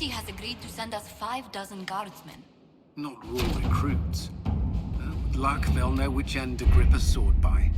city has agreed to send us 6 guardsmen. Not raw recruits. With luck, they'll know which end to grip a sword by.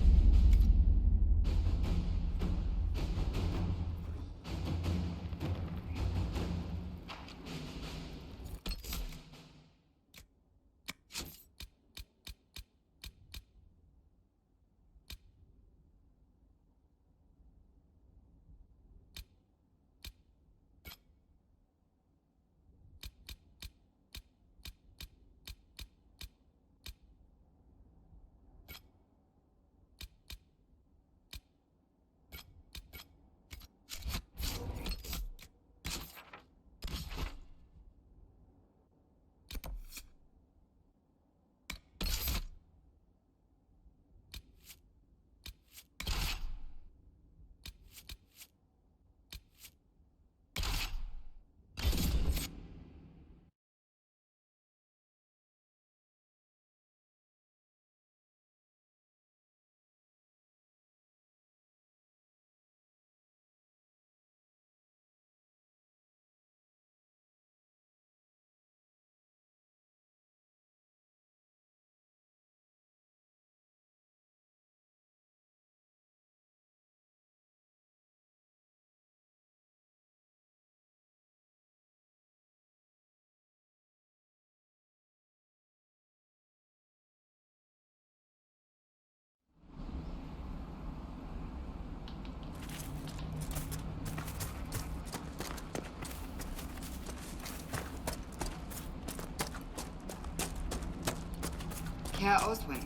Herr Oswin,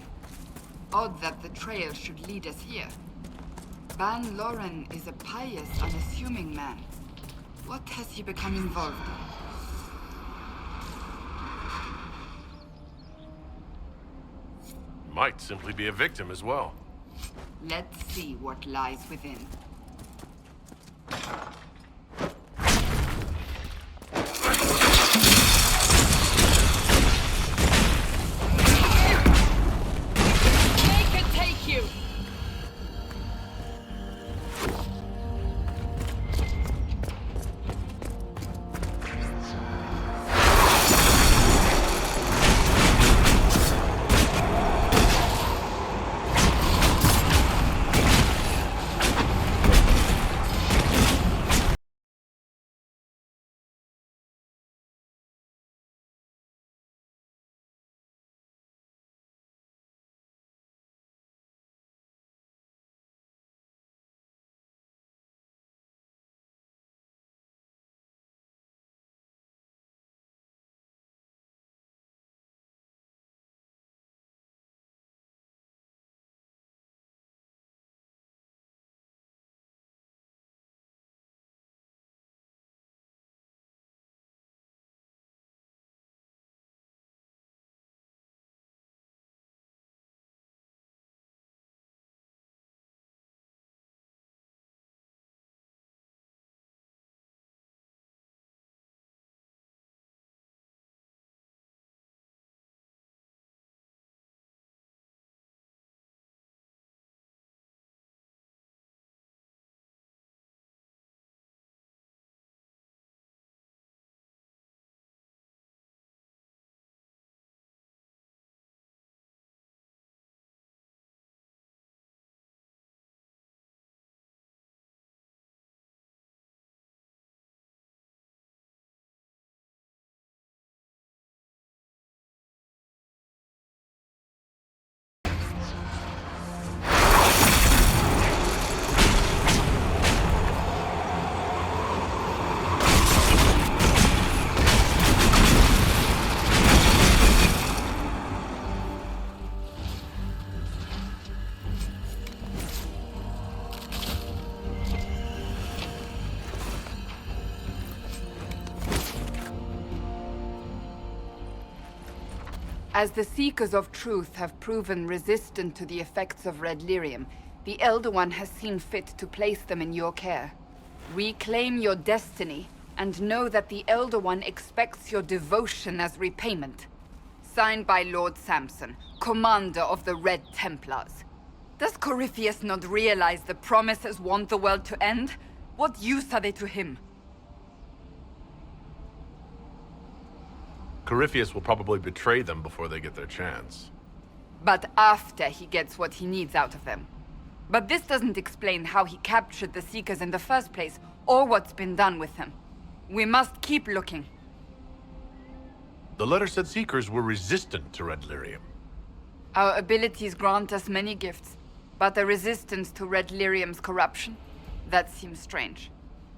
odd that the trail should lead us here. Ban Loren is a pious, unassuming man. What has he become involved in? Might simply be a victim as well. Let's see what lies within. As the Seekers of Truth have proven resistant to the effects of red lyrium, the Elder One has seen fit to place them in your care. Reclaim your destiny, and know that the Elder One expects your devotion as repayment. Signed by Lord Samson, Commander of the Red Templars. Does Corypheus not realize the promises want the world to end? What use are they to him? Corypheus will probably betray them before they get their chance. But after he gets what he needs out of them. But this doesn't explain how he captured the Seekers in the first place, or what's been done with them. We must keep looking. The letter said Seekers were resistant to Red Lyrium. Our abilities grant us many gifts, but a resistance to Red Lyrium's corruption? That seems strange.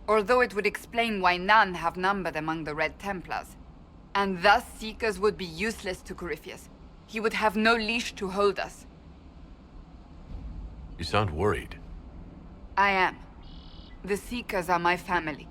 Although it would explain why none have numbered among the Red Templars. And thus Seekers would be useless to Corypheus. He would have no leash to hold us. You sound worried. I am. The Seekers are my family.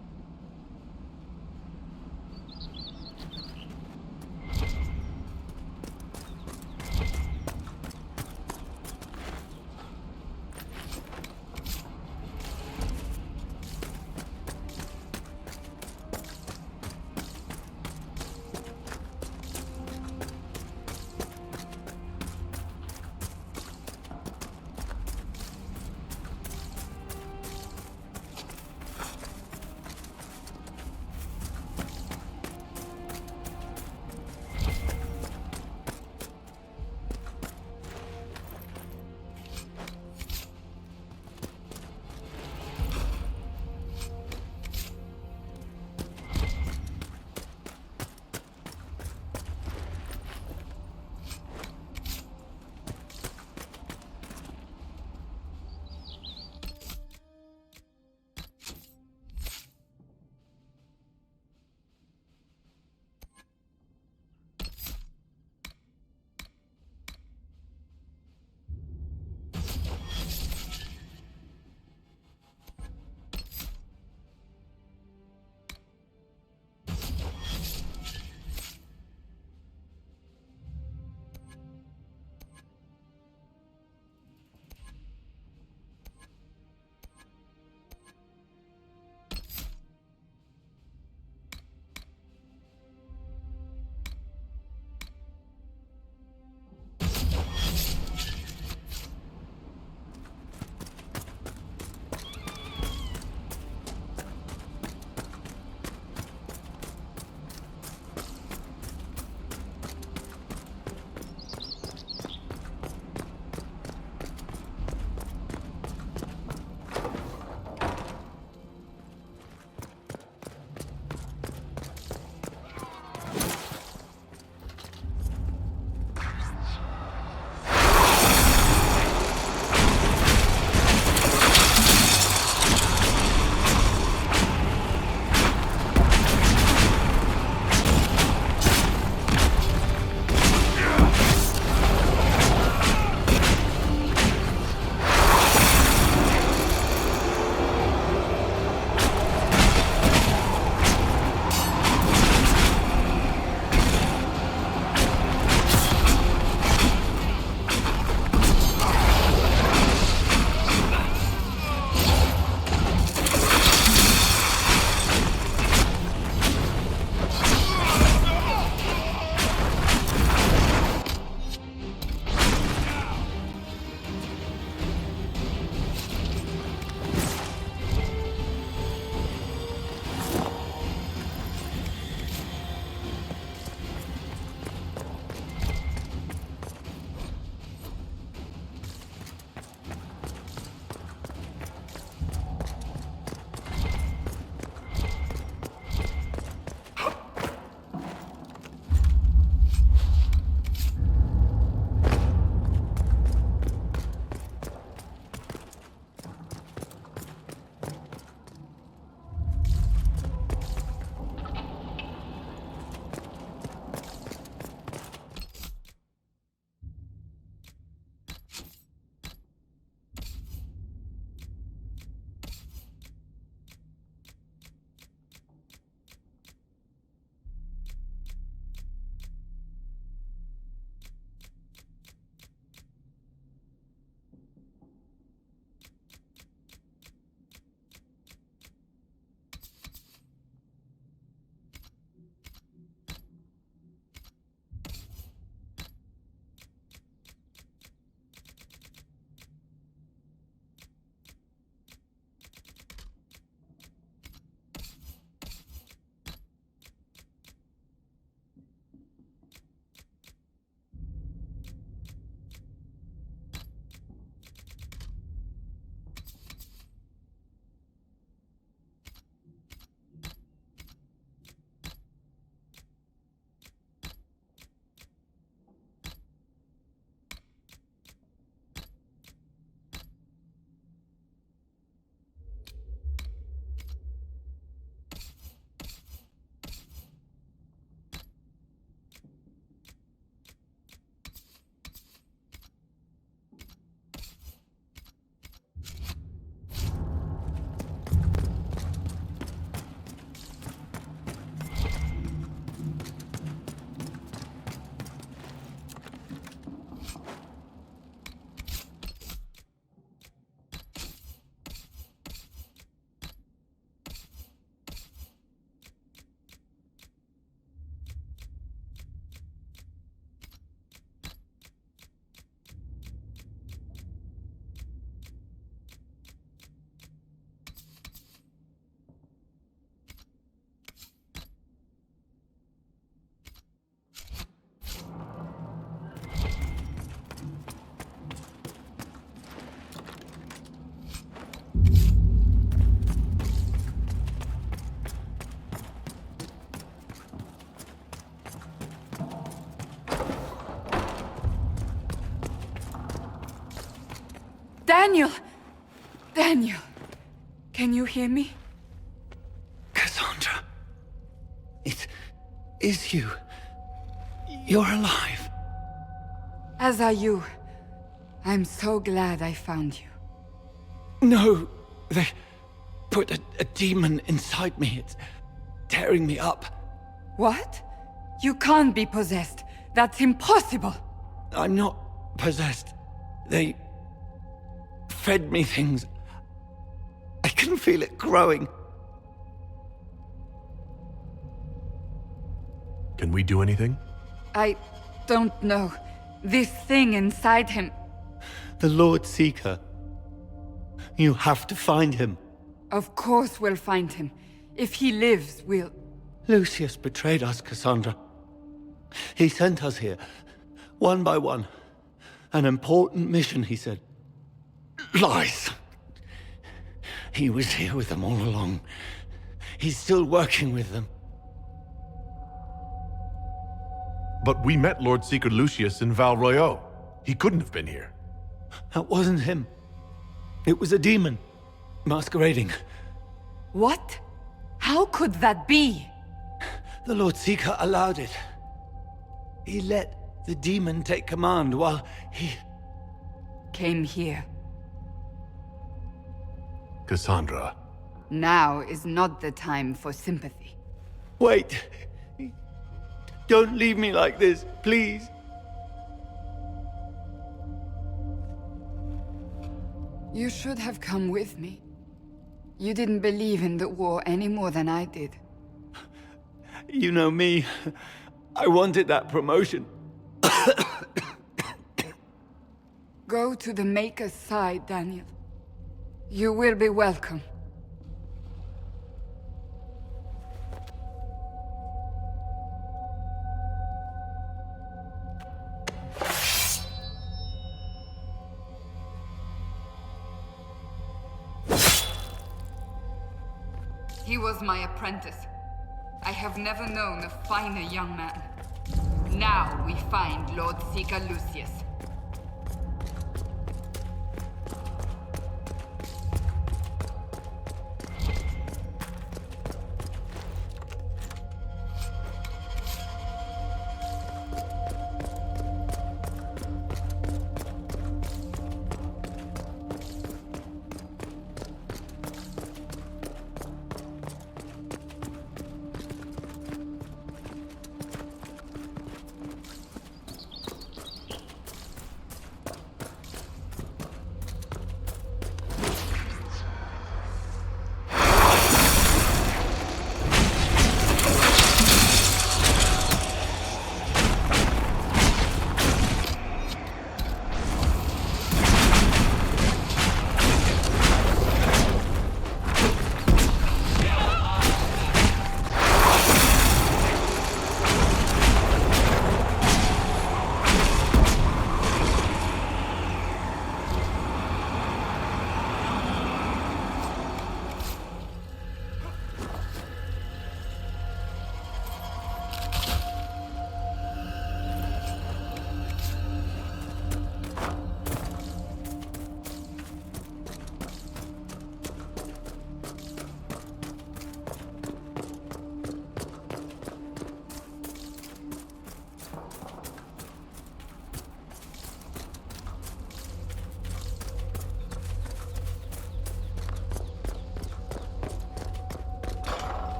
Daniel! Daniel! Can you hear me? Cassandra. It is you. You're alive. As are you. I'm so glad I found you. No, they put a demon inside me. It's tearing me up. What? You can't be possessed. That's impossible. I'm not possessed. They fed me things. I can feel it growing. Can we do anything? I don't know. This thing inside him... The Lord Seeker. You have to find him. Of course we'll find him. If he lives, we'll... Lucius betrayed us, Cassandra. He sent us here, one by one. An important mission, he said. Lies. He was here with them all along. He's still working with them. But we met Lord Seeker Lucius in Val Royeaux. He couldn't have been here. That wasn't him. It was a demon, masquerading. What? How could that be? The Lord Seeker allowed it. He let the demon take command while he... Came here. Cassandra. Now is not the time for sympathy. Wait! Don't leave me like this, please. You should have come with me. You didn't believe in the war any more than I did. You know me. I wanted that promotion. Go to the Maker's side, Daniel. You will be welcome. He was my apprentice. I have never known a finer young man. Now we find Lord Seeker Lucius.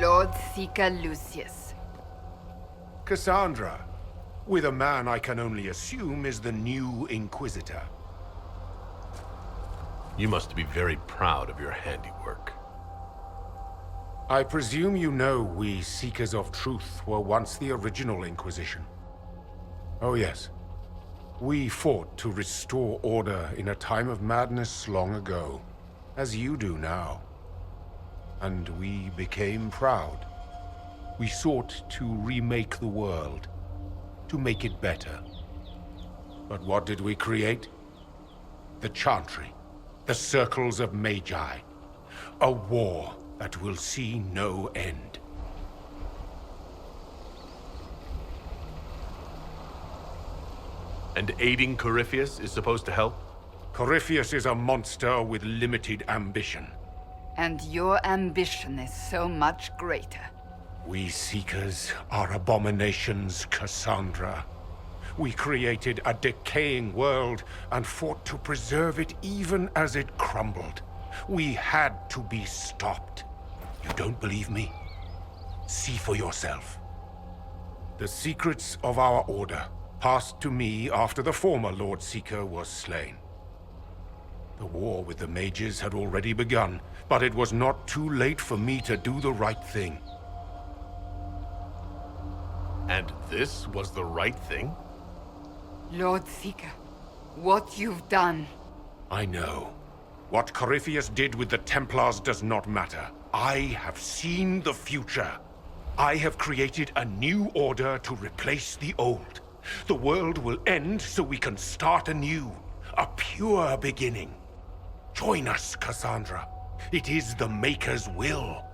Lord Seeker Lucius. Cassandra, with a man I can only assume is the new Inquisitor. You must be very proud of your handiwork. I presume you know we Seekers of Truth were once the original Inquisition. Oh yes. We fought to restore order in a time of madness long ago, as you do now. And we became proud. We sought to remake the world, to make it better. But what did we create? The Chantry, the Circles of Magi. A war that will see no end. And aiding Corypheus is supposed to help? Corypheus is a monster with limited ambition. And your ambition is so much greater. We Seekers are abominations, Cassandra. We created a decaying world and fought to preserve it even as it crumbled. We had to be stopped. You don't believe me? See for yourself. The secrets of our order passed to me after the former Lord Seeker was slain. The war with the mages had already begun, but it was not too late for me to do the right thing. And this was the right thing? Lord Seeker, what you've done. I know. What Corypheus did with the Templars does not matter. I have seen the future. I have created a new order to replace the old. The world will end so we can start anew. A pure beginning. Join us, Cassandra. It is the Maker's will.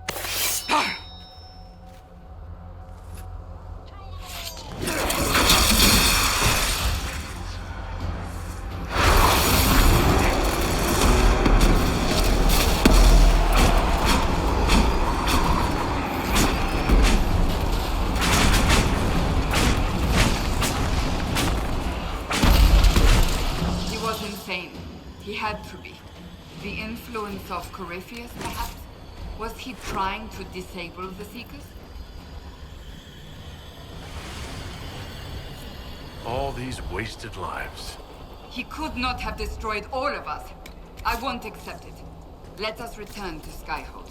He had to be. The influence of Corypheus, perhaps? Was he trying to disable the Seekers? All these wasted lives. He could not have destroyed all of us. I won't accept it. Let us return to Skyhold.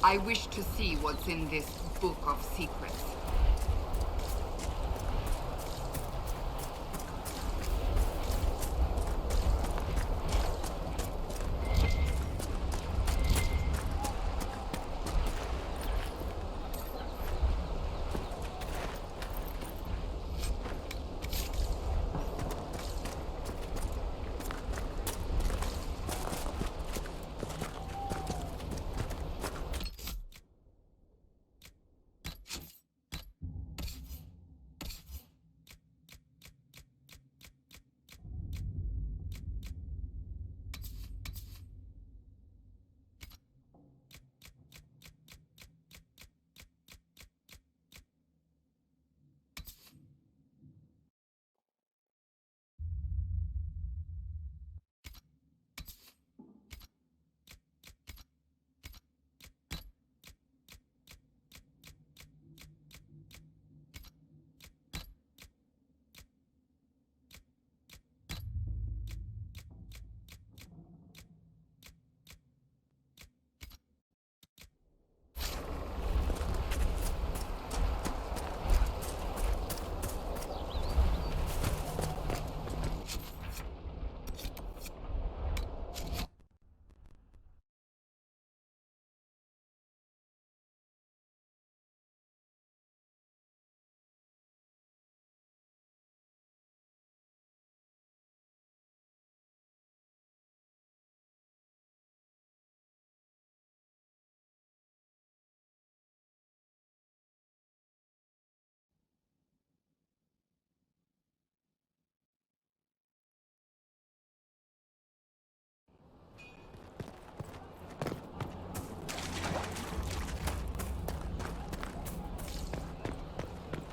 I wish to see what's in this book of secrets.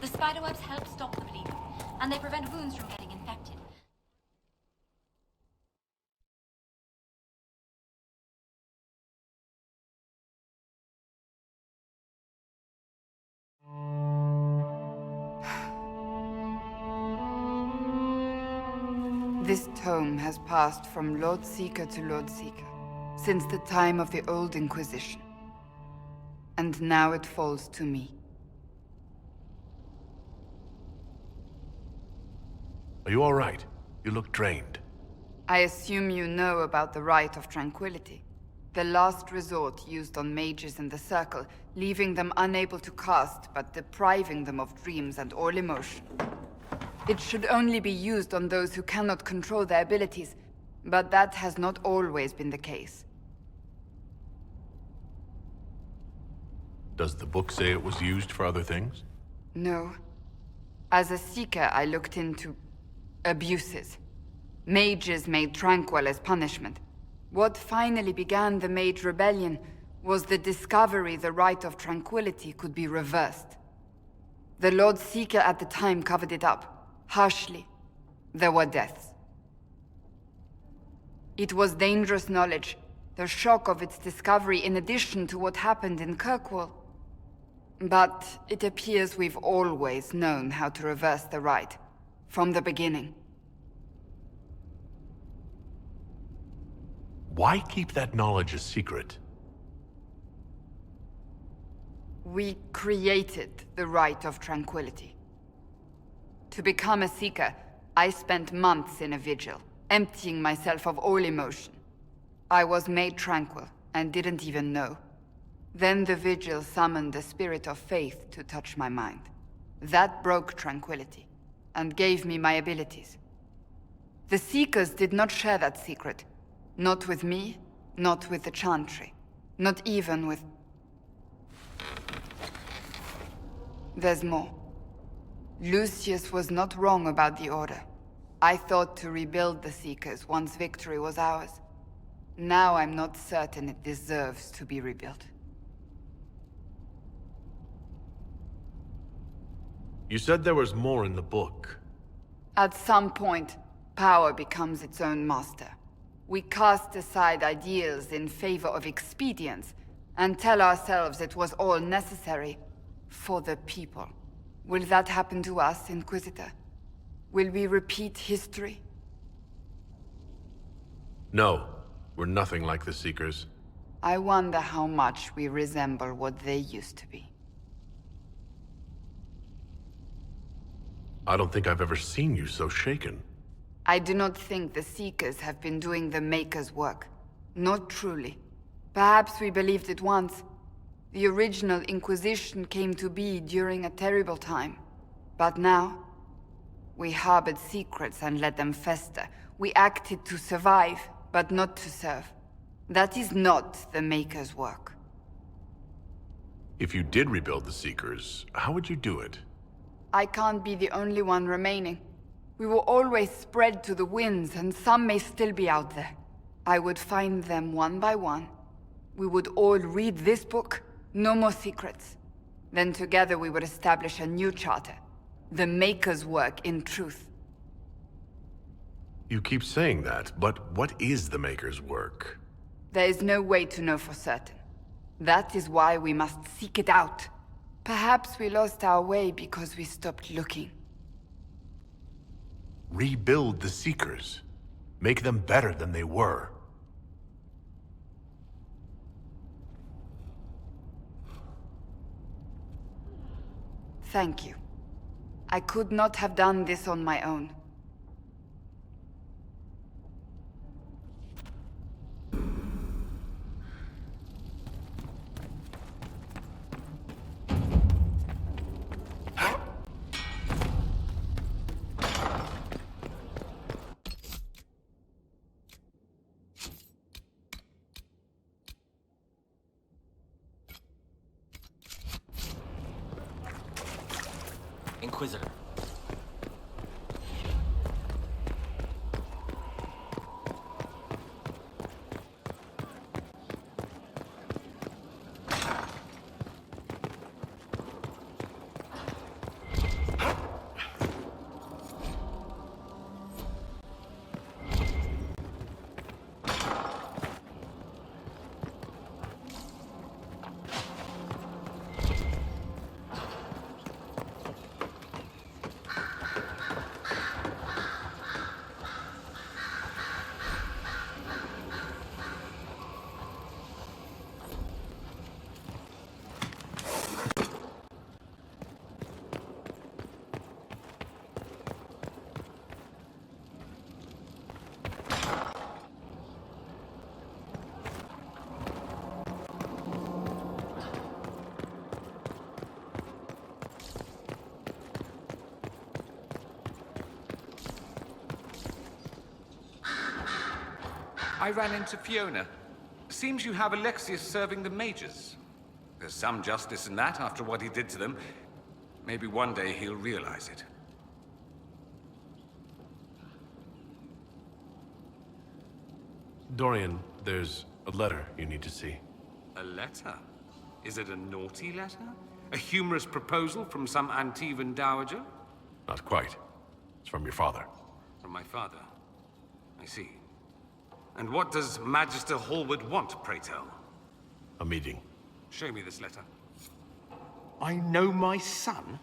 The spiderwebs help stop the bleeding, and they prevent wounds from getting infected. This tome has passed from Lord Seeker to Lord Seeker, since the time of the old Inquisition. And now it falls to me. Are you all right? You look drained. I assume you know about the Rite of Tranquility. The last resort used on mages in the Circle, leaving them unable to cast, but depriving them of dreams and all emotion. It should only be used on those who cannot control their abilities, but that has not always been the case. Does the book say it was used for other things? No. As a Seeker, I looked into Abuses. Mages made tranquil as punishment. What finally began the Mage Rebellion was the discovery the right of tranquility could be reversed. The Lord Seeker at the time covered it up, harshly. There were deaths. It was dangerous knowledge, the shock of its discovery in addition to what happened in Kirkwall. But it appears we've always known how to reverse the right, from the beginning. Why keep that knowledge a secret? We created the right of tranquility. To become a Seeker, I spent months in a vigil, emptying myself of all emotion. I was made tranquil, and didn't even know. Then the vigil summoned the spirit of faith to touch my mind. That broke tranquility, and gave me my abilities. The Seekers did not share that secret. Not with me, not with the Chantry, not even with... There's more. Lucius was not wrong about the Order. I thought to rebuild the Seekers once victory was ours. Now I'm not certain it deserves to be rebuilt. You said there was more in the book. At some point, power becomes its own master. We cast aside ideals in favor of expedience, and tell ourselves it was all necessary for the people. Will that happen to us, Inquisitor? Will we repeat history? No, we're nothing like the Seekers. I wonder how much we resemble what they used to be. I don't think I've ever seen you so shaken. I do not think the Seekers have been doing the Maker's work. Not truly. Perhaps we believed it once. The original Inquisition came to be during a terrible time. But now, we harbored secrets and let them fester. We acted to survive, but not to serve. That is not the Maker's work. If you did rebuild the Seekers, how would you do it? I can't be the only one remaining. We will always spread to the winds, and some may still be out there. I would find them one by one. We would all read this book, no more secrets. Then together we would establish a new charter. The Maker's work in truth. You keep saying that, but what is the Maker's work? There is no way to know for certain. That is why we must seek it out. Perhaps we lost our way because we stopped looking. Rebuild the Seekers. Make them better than they were. Thank you. I could not have done this on my own. Inquisitor. I ran into Fiona. Seems you have Alexius serving the mages. There's some justice in that after what he did to them. Maybe one day he'll realize it. Dorian, there's a letter you need to see. A letter? Is it a naughty letter? A humorous proposal from some Antivan dowager? Not quite. It's from your father. From my father. I see. And what does Magister Hallward want, pray tell? A meeting. Show me this letter. I know my son?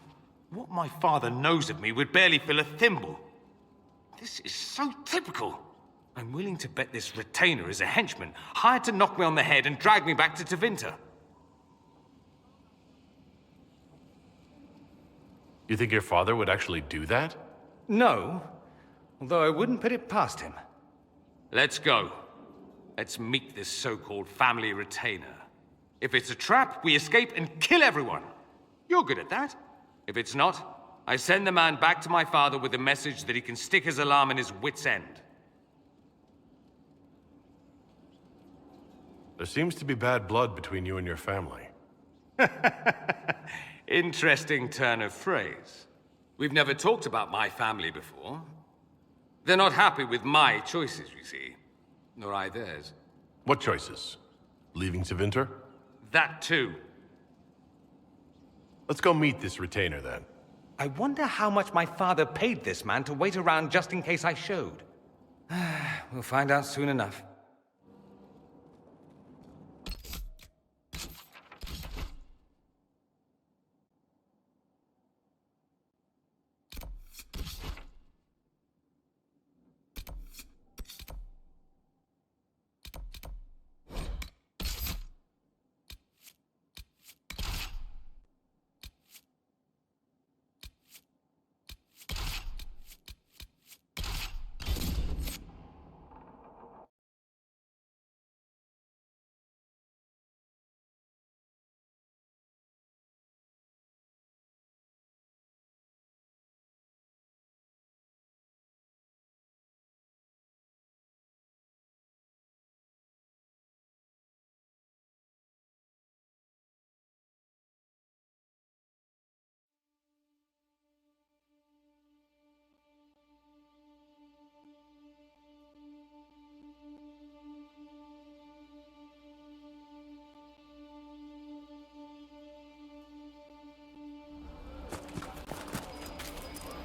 What my father knows of me would barely fill a thimble. This is so typical. I'm willing to bet this retainer is a henchman, hired to knock me on the head and drag me back to Tevinter. You think your father would actually do that? No, although I wouldn't put it past him. Let's go. Let's meet this so-called family retainer. If it's a trap, we escape and kill everyone. You're good at that. If it's not, I send the man back to my father with the message that he can stick his alarm in his wit's end. There seems to be bad blood between you and your family. Interesting turn of phrase. We've never talked about my family before. They're not happy with my choices, you see. Nor I theirs. What choices? Leaving Tevinter? That too. Let's go meet this retainer, then. I wonder how much my father paid this man to wait around just in case I showed. We'll find out soon enough.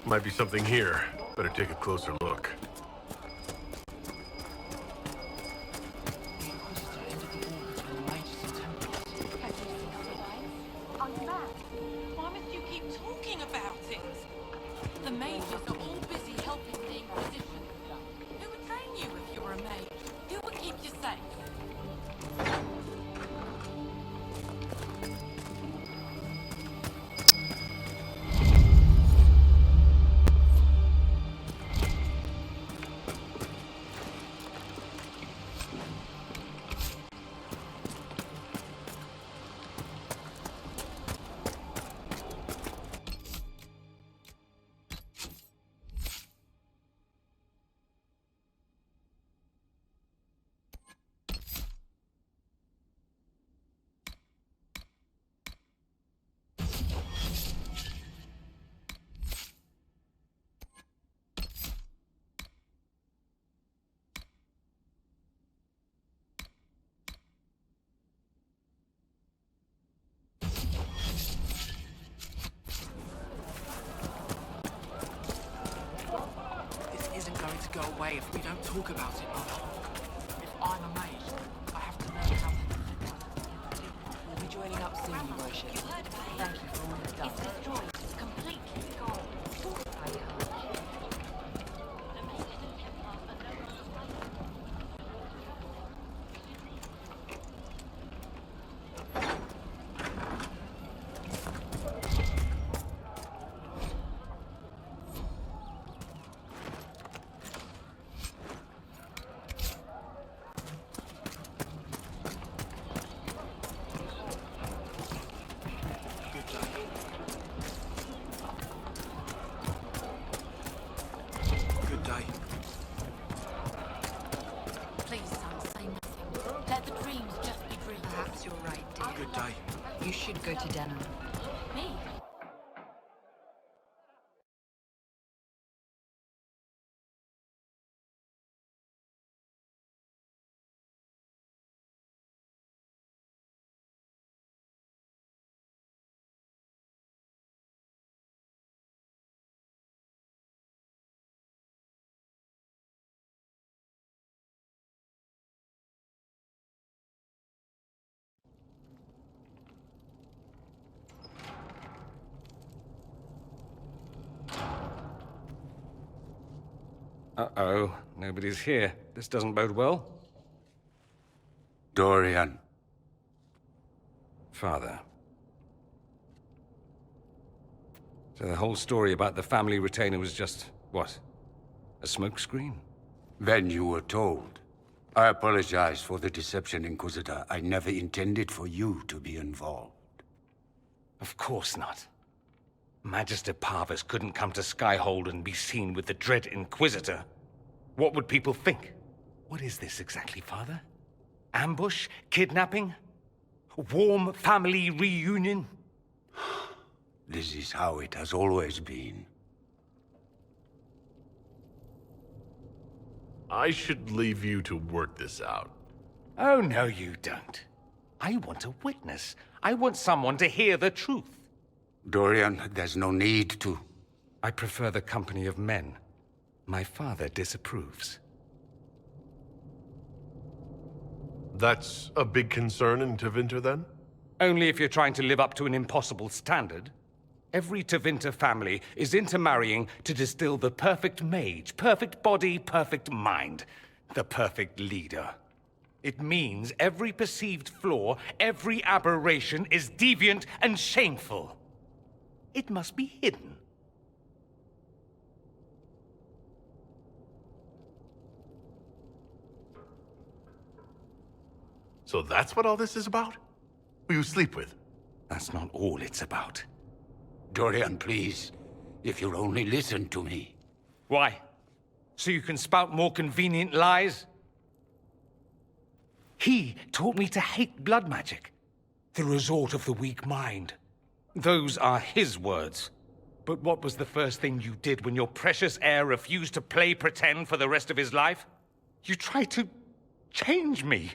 Might be something here. Better take a closer look. Why must you keep talking about it? The mages are all busy helping the Inquisition. Who would train you if you were a mage? Who would keep you safe? Go away if we don't talk about it, Mother. If I'm a mage, I have to learn how to... We'll be joining up soon, Your Worship. Thank you for all you've done. It's destroyed. It's completely gone. Please, son, say nothing. Let the dreams just be dreams. Perhaps you're right, dear. Good day. You should go to Denham. Me? Uh-oh, nobody's here. This doesn't bode well. Dorian. Father. So the whole story about the family retainer was just, what? A smokescreen? Then you were told. I apologize for the deception, Inquisitor. I never intended for you to be involved. Of course not. Magister Parvus couldn't come to Skyhold and be seen with the dread Inquisitor. What would people think? What is this exactly, Father? Ambush? Kidnapping? Warm family reunion? This is how it has always been. I should leave you to work this out. Oh, no, you don't. I want a witness. I want someone to hear the truth. Dorian, there's no need to. I prefer the company of men. My father disapproves. That's a big concern in Tevinter, then? Only if you're trying to live up to an impossible standard. Every Tevinter family is intermarrying to distill the perfect mage, perfect body, perfect mind, the perfect leader. It means every perceived flaw, every aberration is deviant and shameful. It must be hidden. So that's what all this is about? Who you sleep with? That's not all it's about. Dorian, please. If you'll only listen to me. Why? So you can spout more convenient lies? He taught me to hate blood magic. The resort of the weak mind. Those are his words. But what was the first thing you did when your precious heir refused to play pretend for the rest of his life? You tried to change me.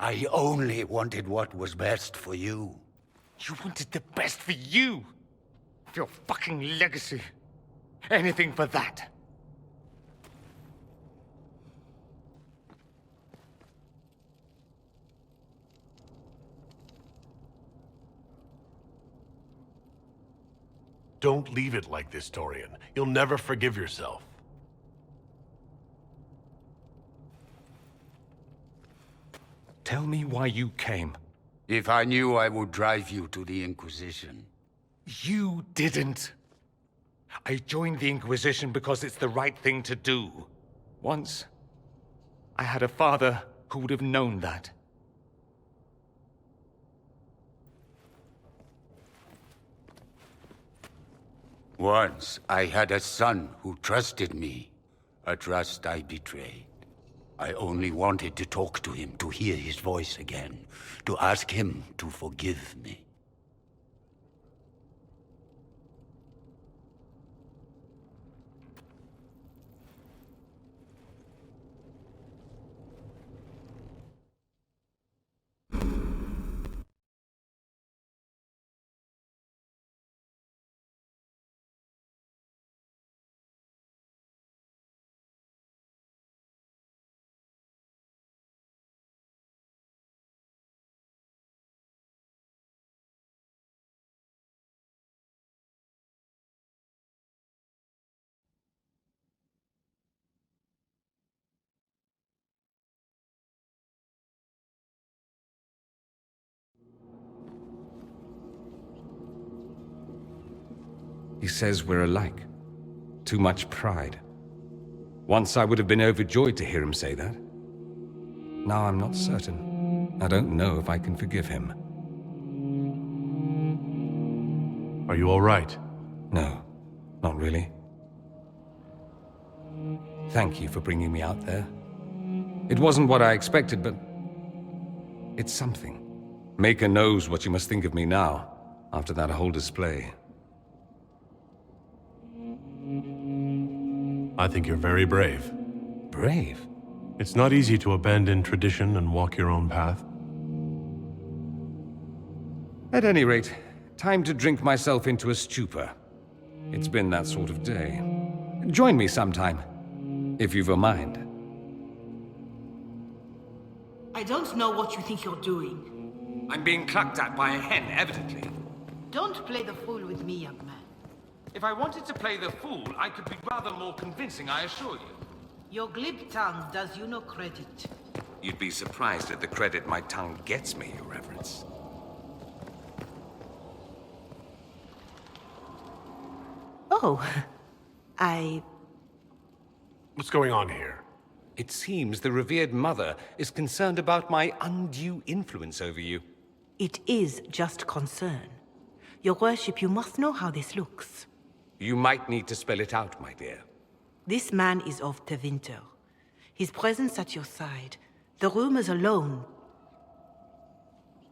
I only wanted what was best for you. You wanted the best for you. Your fucking legacy. Anything for that. Don't leave it like this, Dorian. You'll never forgive yourself. Tell me why you came. If I knew, I would drive you to the Inquisition. You didn't. I joined the Inquisition because it's the right thing to do. Once, I had a father who would have known that. Once, I had a son who trusted me. A trust I betrayed. I only wanted to talk to him, to hear his voice again, to ask him to forgive me. He says we're alike. Too much pride. Once I would have been overjoyed to hear him say that. Now I'm not certain. I don't know if I can forgive him. Are you all right? No, not really. Thank you for bringing me out there. It wasn't what I expected, but it's something. Maker knows what you must think of me now, after that whole display. I think you're very brave. Brave? It's not easy to abandon tradition and walk your own path. At any rate, time to drink myself into a stupor. It's been that sort of day. Join me sometime, if you've a mind. I don't know what you think you're doing. I'm being clucked at by a hen, evidently. Don't play the fool with me, young man. If I wanted to play the fool, I could be rather more convincing, I assure you. Your glib tongue does you no credit. You'd be surprised at the credit my tongue gets me, Your Reverence. Oh, What's going on here? It seems the revered mother is concerned about my undue influence over you. It is just concern. Your worship, you must know how this looks. You might need to spell it out, my dear. This man is of Tevinter. His presence at your side, the rumors alone.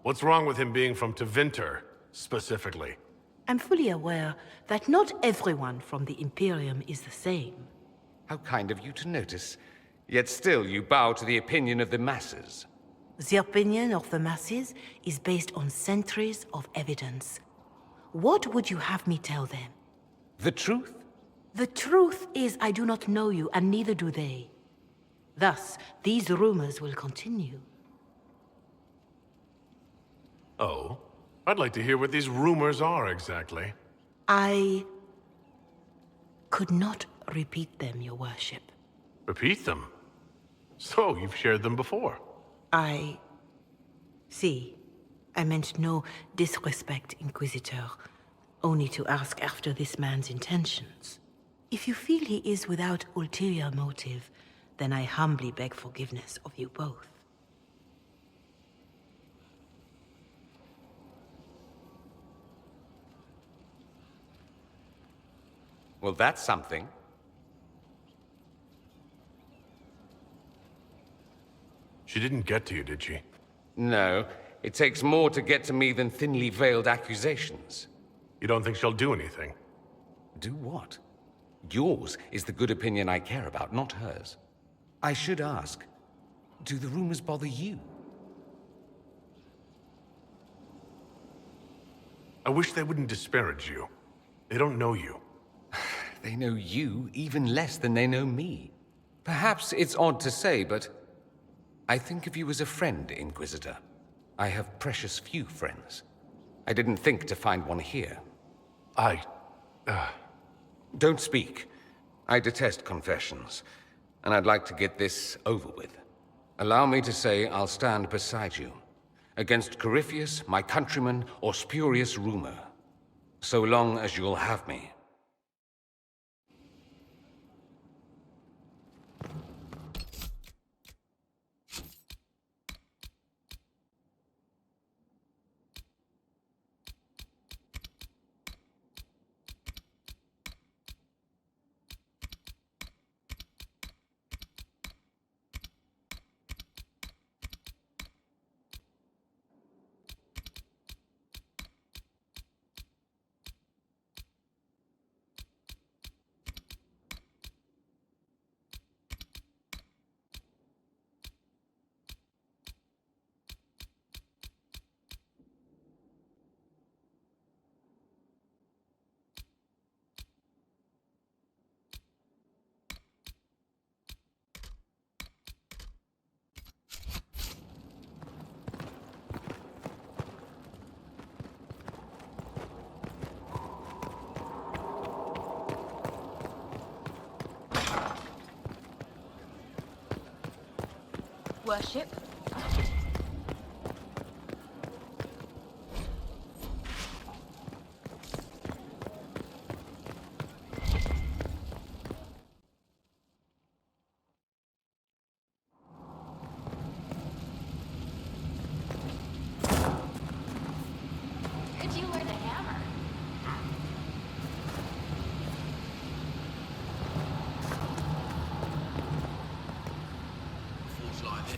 What's wrong with him being from Tevinter, specifically? I'm fully aware that not everyone from the Imperium is the same. How kind of you to notice. Yet still you bow to the opinion of the masses. The opinion of the masses is based on centuries of evidence. What would you have me tell them? The truth? The truth is I do not know you, and neither do they. Thus, these rumors will continue. Oh? I'd like to hear what these rumors are exactly. I could not repeat them, your worship. Repeat them? So, you've shared them before? See, I meant no disrespect, Inquisitor. Only to ask after this man's intentions. If you feel he is without ulterior motive, then I humbly beg forgiveness of you both. Well, that's something. She didn't get to you, did she? No, it takes more to get to me than thinly veiled accusations. You don't think she'll do anything? Do what? Yours is the good opinion I care about, not hers. I should ask, do the rumors bother you? I wish they wouldn't disparage you. They don't know you. They know you even less than they know me. Perhaps it's odd to say, but I think of you as a friend, Inquisitor. I have precious few friends. I didn't think to find one here. Don't speak. I detest confessions, and I'd like to get this over with. Allow me to say I'll stand beside you, against Corypheus, my countryman, or spurious rumor, so long as you'll have me. Worship? Could you wear the hammer? Forge like this.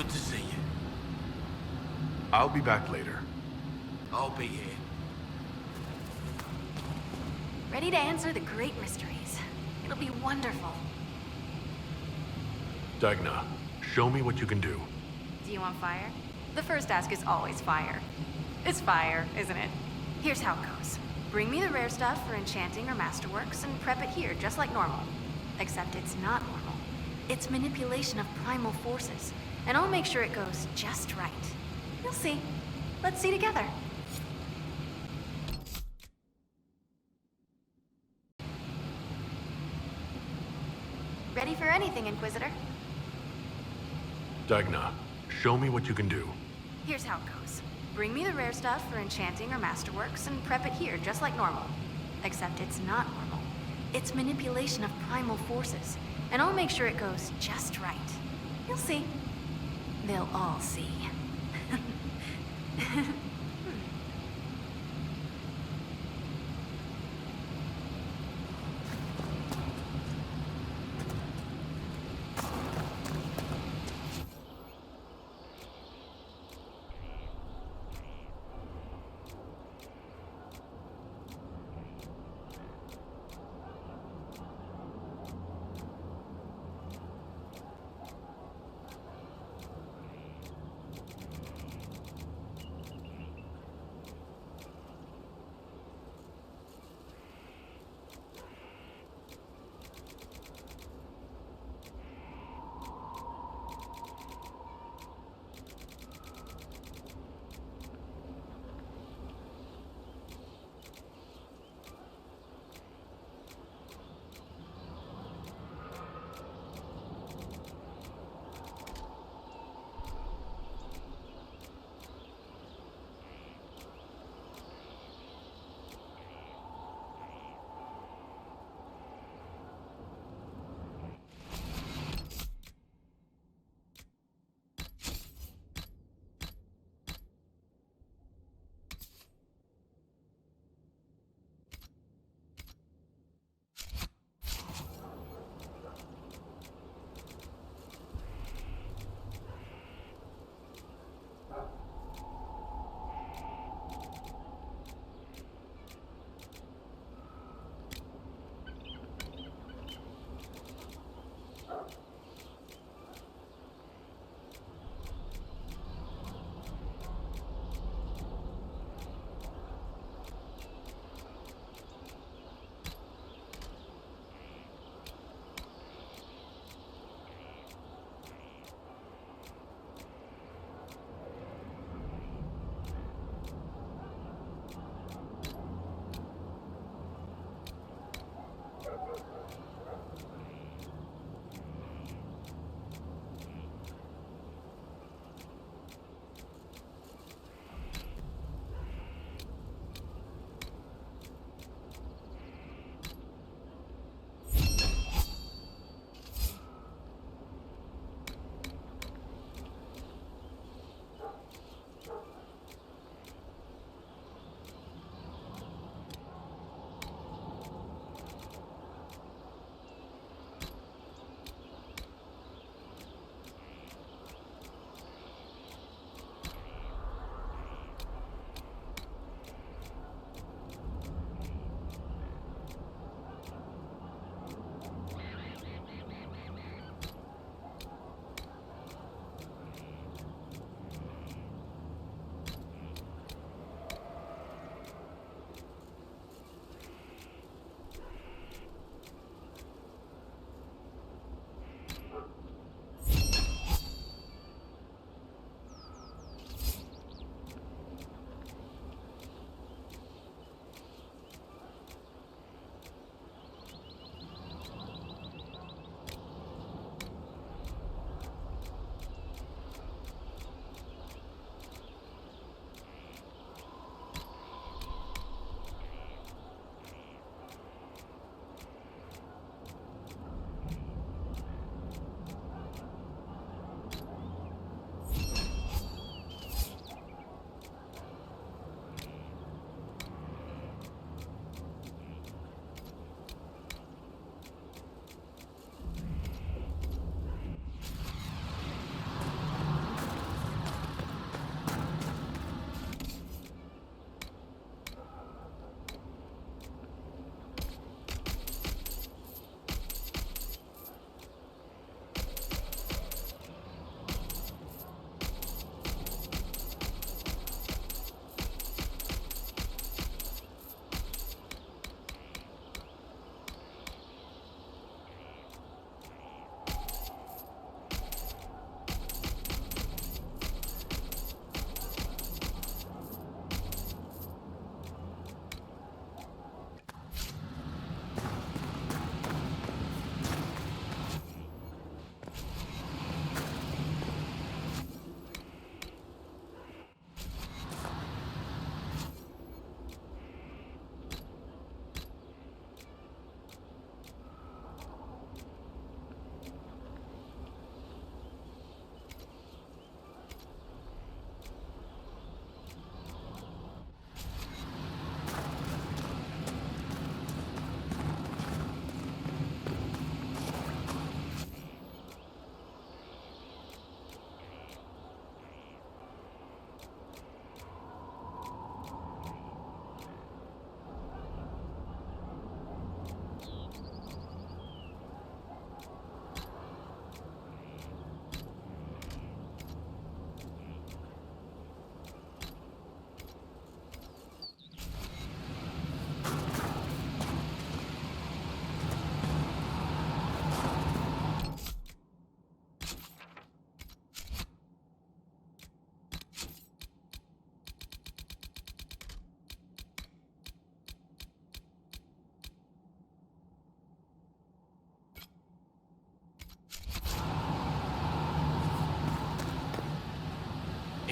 Good to see you. I'll be back later. I'll be here. Ready to answer the great mysteries. It'll be wonderful. Dagna, show me what you can do. Do you want fire? The first ask is always fire. It's fire, isn't it? Here's how it goes. Bring me the rare stuff for enchanting or masterworks and prep it here, just like normal. Except it's not normal. It's manipulation of primal forces, and I'll make sure it goes just right. You'll see. Let's see together. Ready for anything, Inquisitor? Dagna, show me what you can do. Here's how it goes. Bring me the rare stuff for enchanting or masterworks and prep it here, just like normal. Except it's not normal. It's manipulation of primal forces, and I'll make sure it goes just right. You'll see. They'll all see.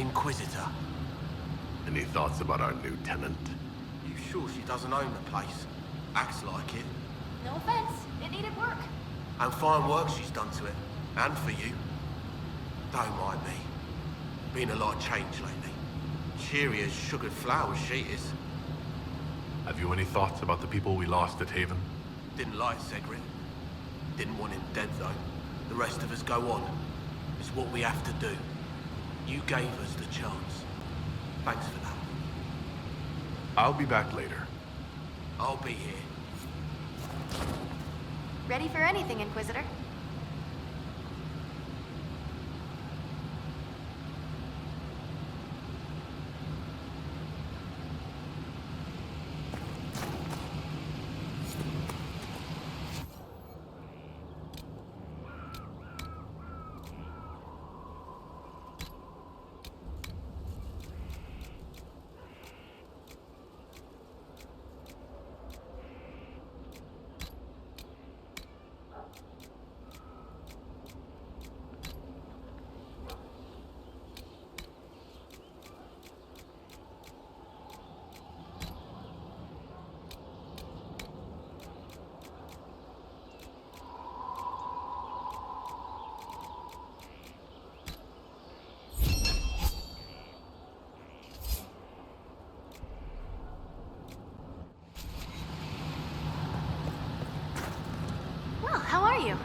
Inquisitor. Any thoughts about our new tenant? You sure she doesn't own the place? Acts like it. No offense, it needed work. And fine work she's done to it. And for you. Don't mind me. Been a lot of change lately. Cheery as sugared flowers she is. Have you any thoughts about the people we lost at Haven? Didn't like Segrin. Didn't want him dead though. The rest of us go on. It's what we have to do. You gave us the chance. Thanks for that. I'll be back later. I'll be here. Ready for anything, Inquisitor? Well, how are you?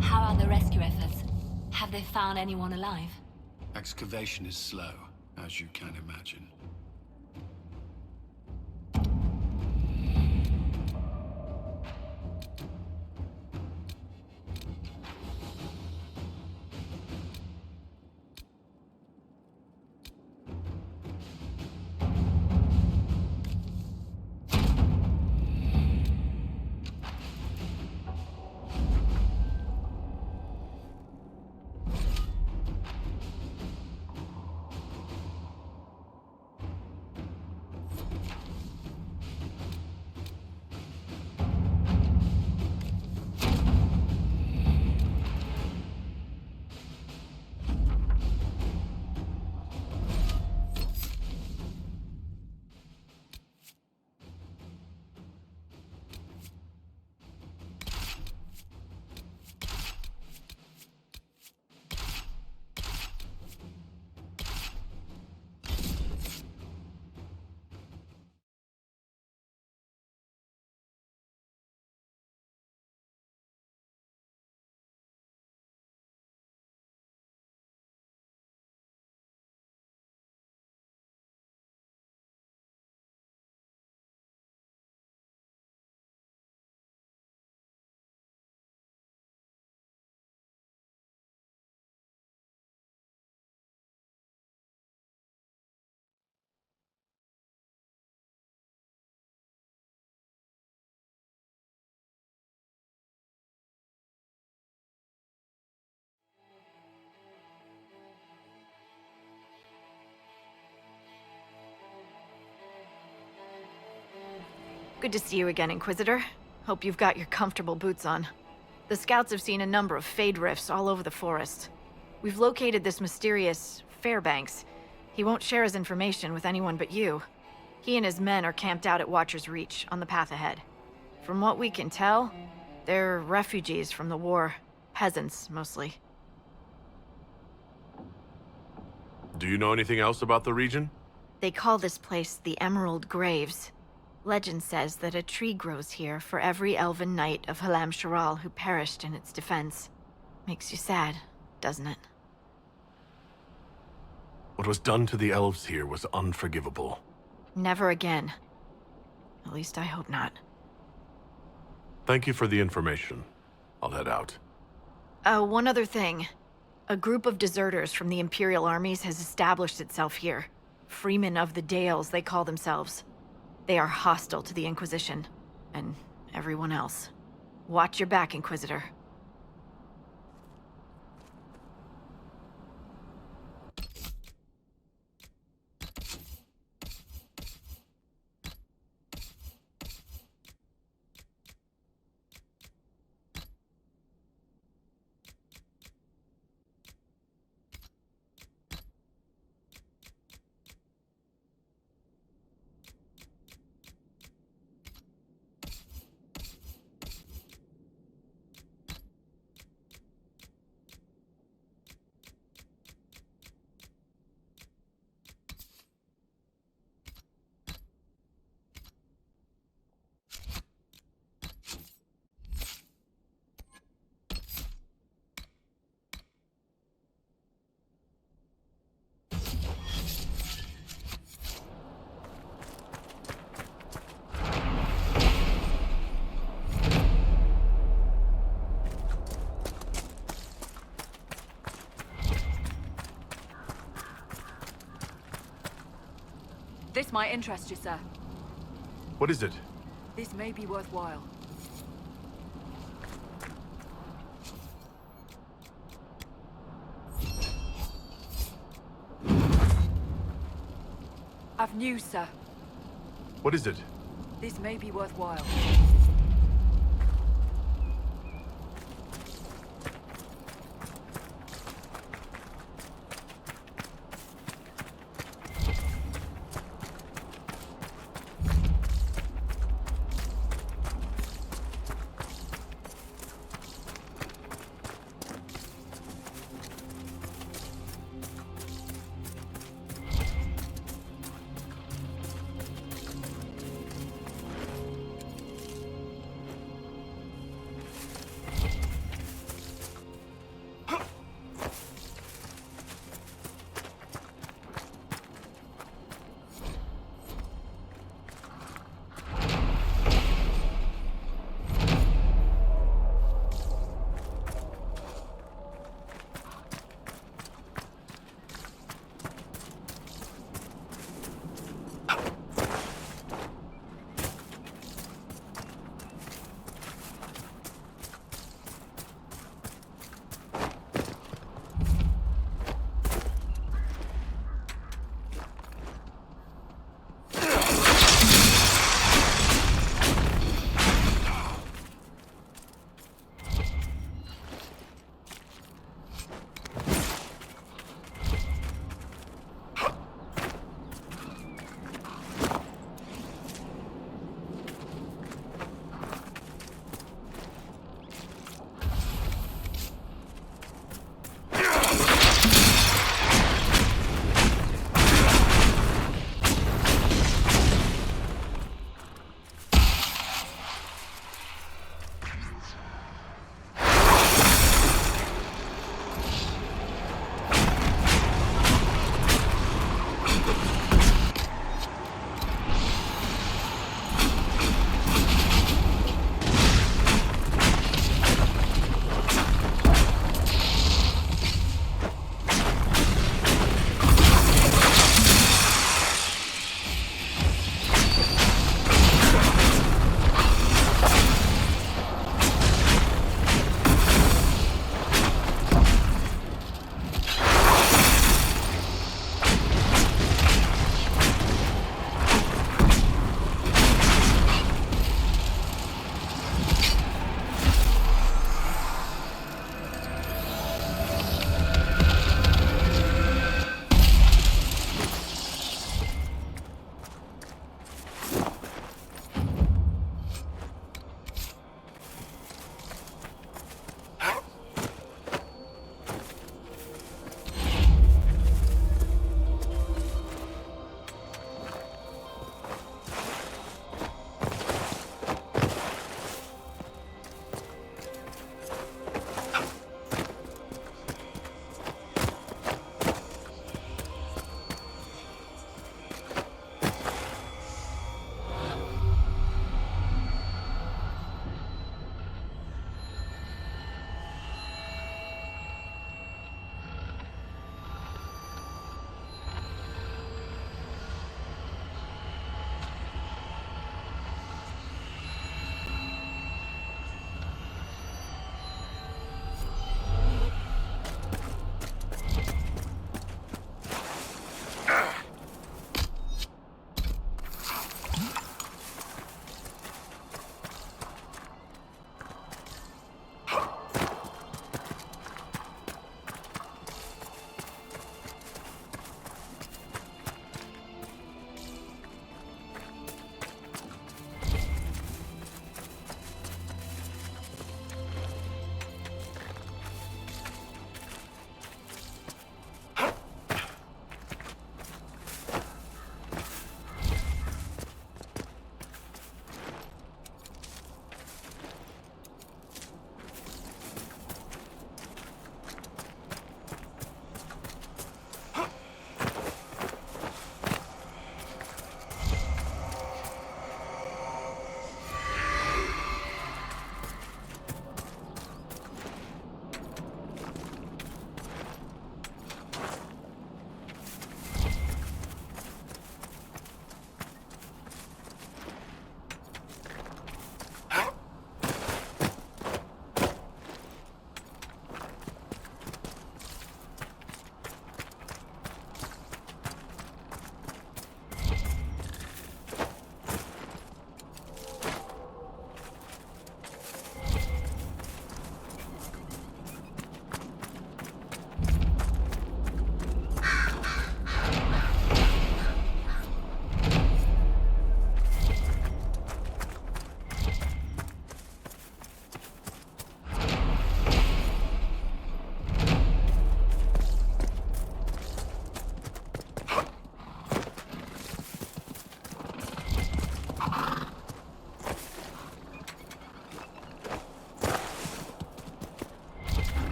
How are the rescue efforts? Have they found anyone alive? Excavation is slow, as you can imagine. Good to see you again, Inquisitor. Hope you've got your comfortable boots on. The scouts have seen a number of fade rifts all over the forest. We've located this mysterious Fairbanks. He won't share his information with anyone but you. He and his men are camped out at Watcher's Reach, on the path ahead. From what we can tell, they're refugees from the war. Peasants, mostly. Do you know anything else about the region? They call this place the Emerald Graves. Legend says that a tree grows here for every elven knight of Halam Sharal who perished in its defense. Makes you sad, doesn't it? What was done to the elves here was unforgivable. Never again. At least I hope not. Thank you for the information. I'll head out. One other thing. A group of deserters from the Imperial armies has established itself here. Freemen of the Dales, they call themselves. They are hostile to the Inquisition, and everyone else. Watch your back, Inquisitor. This might interest you, sir. What is it? This may be worthwhile. I've news, sir. What is it? This may be worthwhile.